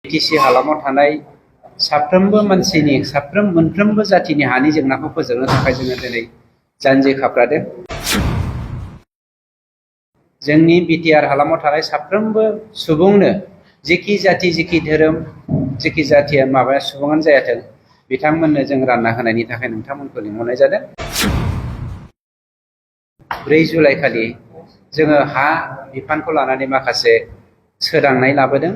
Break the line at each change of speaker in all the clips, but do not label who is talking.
BTC हालामाव थानाय साफ्रोमबो मानसिनि मोनफ्रोमबो जातिनि हानि जेंनाखौ फोजोबनो थाखाय जोङो दिनै जानजि खाफ्रादों। जोंनि बिटिआर हालामाव थानाय साफ्रोमबो सुबुंनो जेखि जाति जेखि धोरोम जेखि जातिया सुबुङानो जायाथों बिथांमोननो जों रानना होनायनि थाखाय नोंथांमोनखौ लिंहरनाय जादों। 4 जुलाइ खालि जोङो हा बिफानखौ लानानै माखासे सोदांनाय लाबोदों।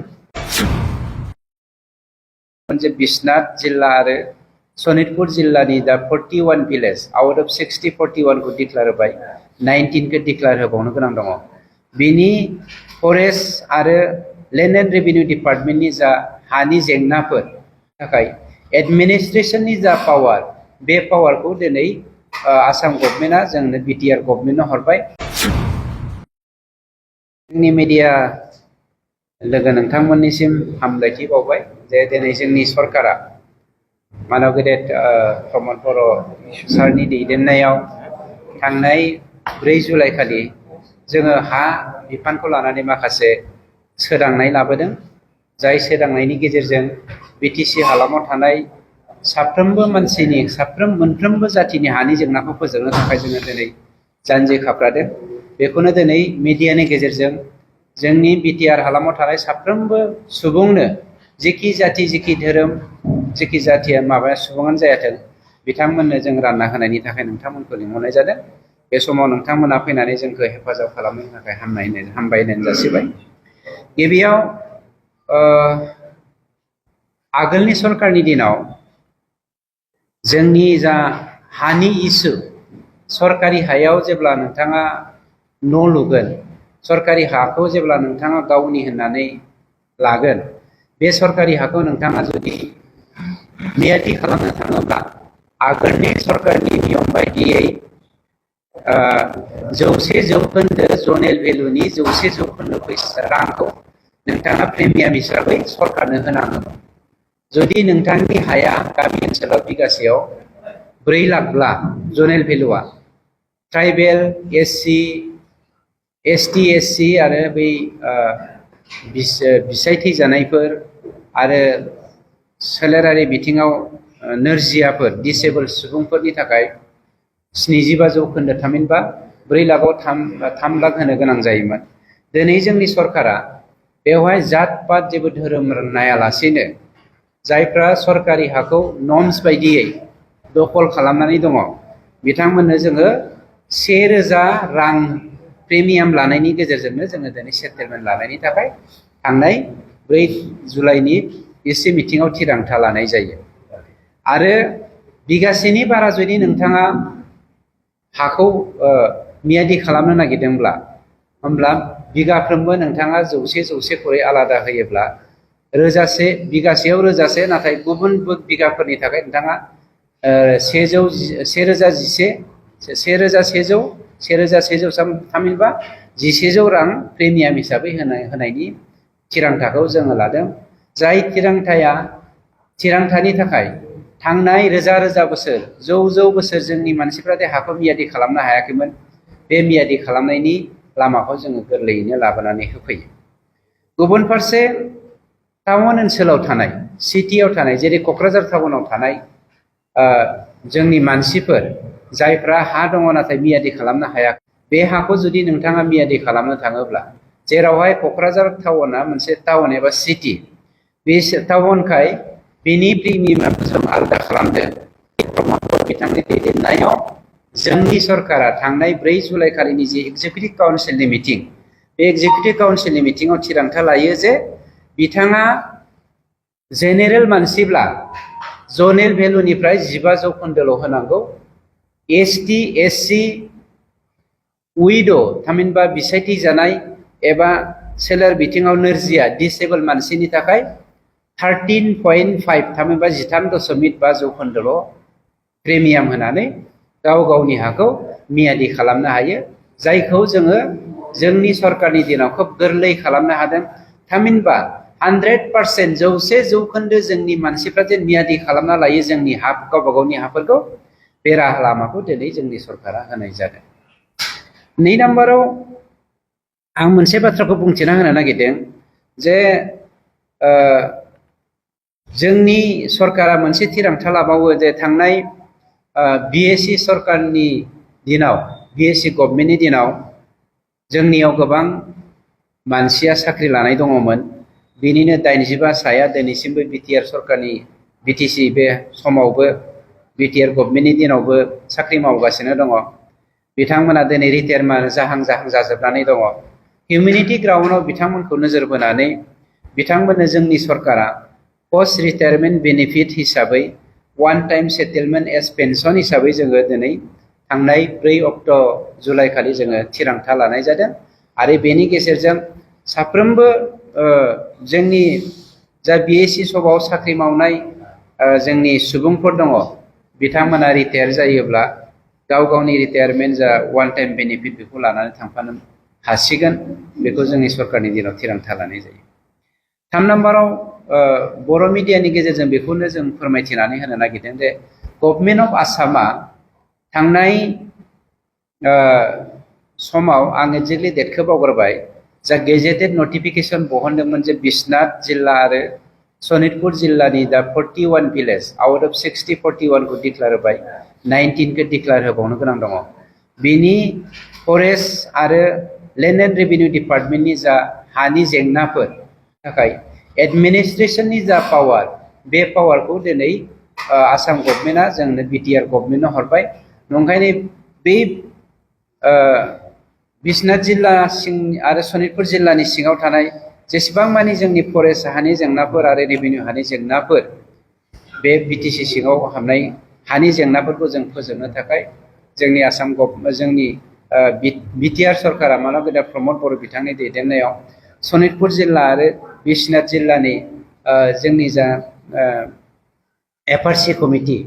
मोनसे बिश्वनाथ जिल्ला आरो सनितपुर जिल्लानि दा 41 भिलेज आउट अफ 60 41 को डिक्लेयार होबाय, 19 को डिक्लेयार होबावनो गोनां दङ। बिनि फरेस्ट आरो लेन्ड एन्ड रेभिनिउ डिपार्टमेन्टनि जा हानि जेंनाफोर थाखाय एडमिनिस्ट्रेशननि जा पावार, बे पावारखौ दिनै आसाम गभर्नमेन्टआ जोंनो बिटिआर गभर्नमेन्टनो हरबाय। जोंनि मिडिया लोगो नोंथांमोननिसिम हामलायथि बावबाय जे दिनै जोंनि सरकारा मानव गेदेर प्रमद बर' सारनि दैदेननायाव थांनाय 4 जुलाइ खालि जोङो हा बिफानखौ लानानै माखासे सोदांनाय लाबोदों। जाय सोदांनायनि गेजेरजों बिटिसि हालामाव थानाय साफ्रोमबो मानसिनि मोनफ्रोमबो जातिनि हानि जेंनाखौ फोजोबनो थाखाय जोङो दिनै जानजि खाफ्रादों। बेखौनो दिनै मिडियानि गेजेरजों जोंनि बिटिआर हालामाव थानाय साफ्रोमबो सुबुंनो जेखि जाति जेखि धोरोम जेखि जातिया सुबुङानो जायाथों बिथांमोननो जों रानना होनायनि थाखाय नोंथांमोनखौ लिंहरनाय जादों। बे समाव नोंथांमोना फैनानै जोंखौ हेफाजाब खालामनायनि थाखाय हामबायनाय जासिबाय। गिबियाव आगोलनि सरकारनि दिनाव जोंनि जा हानि इसु, सरकारि हायाव जेब्ला नोंथाङा न' लुगोन, सरकारि हाखौ जेब्ला नोंथाङा गावनि होननानै लागोन, बे सरकारि हाखौ नोंथाङा जुदि मियादि खालामनो थाङोब्ला आगोलनि सरकारनि नियम बायदियै 100% जनेल भेलुनि 100% फैसा रांखौ नोंथाङा प्रिमियाम हिसाबै सरकारनो होनांगौ। जुदि नोंथांनि हाया गामि ओनसोलाव बिगासेयाव 4 लाखब्ला जनेल भेलुआ ट्राइबेल, एससि, एसटि, एससि आरो बै बिसाय थैजानायफोर आरो सोलेरारि बिथिङाव नोरजियाफोर दिसेबोल सुबुंफोरनि थाखाय 75% थामहिनबा 4 लाखआव 3 लाख होनो गोनां जायोमोन। दिनै जोंनि सरकारा बेवहाय जात पात जेबो धोरोम नायालासेनो जायफ्रा सरकारि हाखौ नर्म्स बायदियै दखल खालामनानै दङ बिथांमोननो जोङो 1000 रां प्रिमियाम लानायनि गेजेरजोंनो जोङो दिनै सेटेलमेन्ट लानायनि थाखाय थांनाय 4 जुलाइनि इसे मिटिङाव थिरांथा लानाय जायो। आरो बिगासेनि बारा जुदि नोंथाङा हाखौ मियादि खालामनो नागिरदोंब्ला, होमब्ला बिगाफ्रोमबो नोंथाङा 100 खरै आलादा होयोब्ला बिगासेयाव 1000, नाथाय गुबुन बिगाफोरनि थाखाय नोंथाङा 1100 थामहिनबा 1100 रां प्रिमियाम हिसाबै होनायनि थिरांथाखौ जोङो लादों। जाय थिरांथानि थाखाय थांनाय रोजा बोसोर, जौ बोसोर जोंनि मानसिफ्रा हाखौ मियादि खालामनो हायाखैमोन, बे मियादि खालामनायनि लामाखौ जोङो गोरलैयैनो लाबोनानै होफैयो। गुबुन फारसे टाउन ओनसोलाव थानाय, सिटियाव थानाय, जेरै क'क्राझार टाउनाव थानाय जोंनि मानसिफोर जायफ्रा हा दङ नाथाय मियादि खालामनो हायाखै, बे हाखौ जुदि नोंथाङा मियादि खालामनो थाङोब्ला, जेरावहाय क'क्राझार टाउना मोनसे टाउन एबा सिटि, बे टाउनखाय बिनि प्रिमियामखौ जों आलादा खालामदों। बिथांनि दैदेननायाव जोंनि सरकारा थांनाय 4 जुलाइ खालिनि जि एग्जिकिउटिभ काउन्सिलनि मिटिं, बे एग्जिकिउटिभ काउन्सिलनि मिटिङाव थिरांथा लायो जे बिथाङा जेनेरेल मानसिब्ला जनेल भेलुनिफ्राय 15% होनांगौ। एसटि, एससि, उइड' थामहिनबा बिसाय थैजानाय एबा सोलेर बिथिङाव नोरजिया दिसेबोल मानसिनि थाखाय 13.5 थामहिनबा 13.5% प्रिमियाम होनानै गावनि हाखौ मियादि खालामनो हायो। जायखौ जोङो जोंनि सरकारनि दिनाव खोब गोरलै खालामनो हादों। थामहिनबा 100% 100% जोंनि मानसिफ्रा जे मियादि खालामना लायो जोंनि गावबा गावनि हाफोरखौ, बे राहा लामाखौ दिनै जोंनि सरकारा होनाय जादों। 2 नाम्बाराव आं मोनसे बाथ्राखौ बुंथिना होनो नागिरदों जे जोंनि सरकारा मोनसे थिरांथा लाबावो जे थांनाय बिएसि सरकारनि दिनाव बिएसि गभर्नमेन्टनि दिनाव जोंनियाव गोबां मानसिया साख्रि लानाय दङमोन। बिनिनो 85 साया दिनैसिमबो बिटिआर सरकारनि बिटिसि बे समावबो बिटिआर गभर्नमेन्टनि दिनावबो साख्रि मावगासिनो दङ। बिथांमोना दिनै रिटायारमेन्ट जाहां जाजोबनानै दङ। हिउमेनिटी ग्राउन्डआव बिथांमोनखौ नोजोर बोनानै बिथांमोननो जोंनि सरकारा पस्ट रिटायारमेन्ट बेनिफिट हिसाबै one time settlement as pension हिसाबै जोङो दिनै थांनाय 4 जुलाइ खालि जोङो थिरांथा लानाय जादों। आरो बेनि गेजेरजों साफ्रोमबो जोंनि जा बिएसि सभाव साख्रि मावनाय जोंनि सुबुंफोर दङ बिथांमोना रिटायार जायोब्ला गाव गावनि रिटायारमेन्ट जा वान टाइम बेनिफिट बेखौ लानानै थांफानो हासिगोन। बेखौ जोंनि सरकारनि दिनाव थिरांथा लानाय जायो। 3 नाम्बाराव बर' मिडियानि गेजेरजों बेखौनो जों फोरमायथिनानै होनो नागिरदों जे गभर्नमेन्ट अफ आसामा थांनाय समाव आं एक्जेक्टलि डेटखौ बावगारबाय जा गेजेटेड नटिफिकेसन बहनदोंमोन जे बिश्वनाथ जिल्ला आरो सनितपुर जिल्लानि दा 41 भिलेज आउट अफ 60 41 खौ डिक्लेयार होबाय, 19 खौ डिक्लेयार होबावनो गोनां दङ। बिनि फरेस्ट आरो लेन्ड एन्ड रेभिनिउ डिपार्टमेन्टनि जा हानि जेंनाफोर थाखाय एडमिनिस्ट्रेशननि जा पावार बे पावारखौ दिनै आसाम गभर्नमेन्टआ जोंनो बिटिआर गभर्नमेन्टनो हरबाय। नंखायनो बे बिश्वनाथ जिल्ला सिं आरो सनितपुर जिल्लानि सिङाव थानाय जेसेबां मानि जोंनि फरेस्ट हानि जेंनाफोर आरो रेभिनिउ हानि जेंनाफोर बे बिटिसि सिङाव हाबनाय हानि जेंनाफोरखौ जों फोजोबनो थाखाय जोंनि आसाम जोंनि बिटिआर सरकारा मानब गेदा प्रमद बर' बिथांनि दैदेननायाव सनितपुर जिल्ला आरो बिश्वनाथ जिल्लानि जोंनि जा एफआरसि कमिटि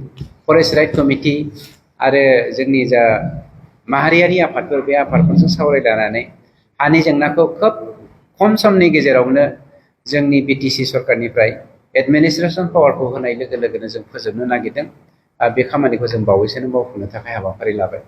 फरेस्ट राइट कमिटि आरो जोंनि जा माहारियारि आफादफोर बे आफादफोरजों सावरायलायनानै हानि जेंनाखौ खोब खम समनि गेजेरावनो जोंनि बिटिसि सरकारनिफ्राय एडमिनिस्ट्रेसन पावारखौ होनाय लोगो लोगोनो जों फोजोबनो नागिरदों। बे खामानिखौ जों बावैसोनो मावफुंनो थाखाय हाबाफारि लाबाय।